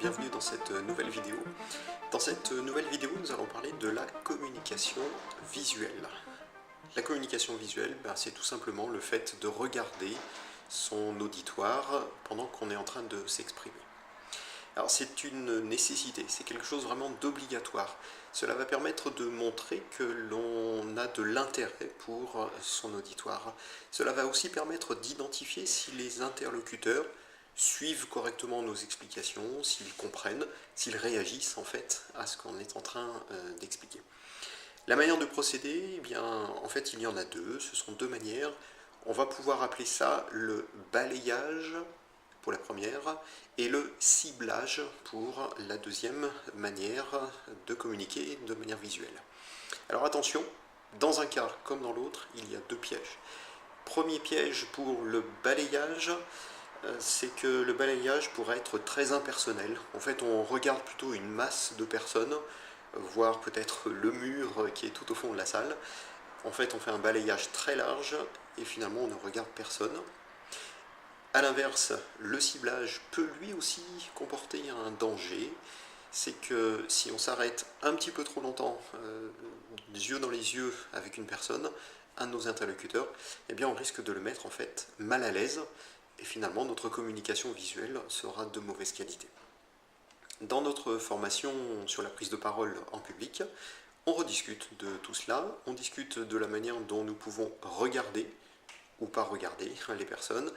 bienvenue dans cette nouvelle vidéo. Dans cette nouvelle vidéo, nous allons parler de la communication visuelle. La communication visuelle, c'est tout simplement le fait de regarder son auditoire pendant qu'on est en train de s'exprimer. Alors c'est une nécessité, c'est quelque chose vraiment d'obligatoire. Cela va permettre de montrer que l'on a de l'intérêt pour son auditoire. Cela va aussi permettre d'identifier si les interlocuteurs suivent correctement nos explications, s'ils comprennent, s'ils réagissent en fait à ce qu'on est en train d'expliquer. La manière de procéder, en fait il y en a deux, ce sont deux manières. On va pouvoir appeler ça le balayage pour la première et le ciblage pour la deuxième manière de communiquer de manière visuelle. Alors attention, dans un cas comme dans l'autre, il y a deux pièges. Premier piège pour le balayage, c'est que le balayage pourrait être très impersonnel. En fait, on regarde plutôt une masse de personnes, voire peut-être le mur qui est tout au fond de la salle. En fait, on fait un balayage très large et finalement on ne regarde personne. A l'inverse, le ciblage peut lui aussi comporter un danger. C'est que si on s'arrête un petit peu trop longtemps, les yeux dans les yeux avec une personne, un de nos interlocuteurs, on risque de le mettre en fait mal à l'aise et finalement notre communication visuelle sera de mauvaise qualité. Dans notre formation sur la prise de parole en public, on rediscute de tout cela, on discute de la manière dont nous pouvons regarder ou pas regarder les personnes,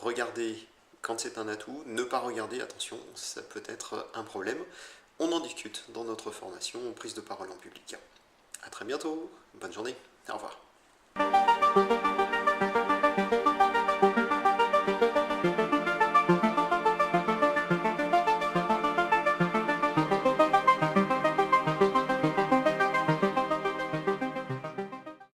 regarder quand c'est un atout, ne pas regarder, attention, ça peut être un problème. On en discute dans notre formation prise de parole en public. A très bientôt, bonne journée, au revoir.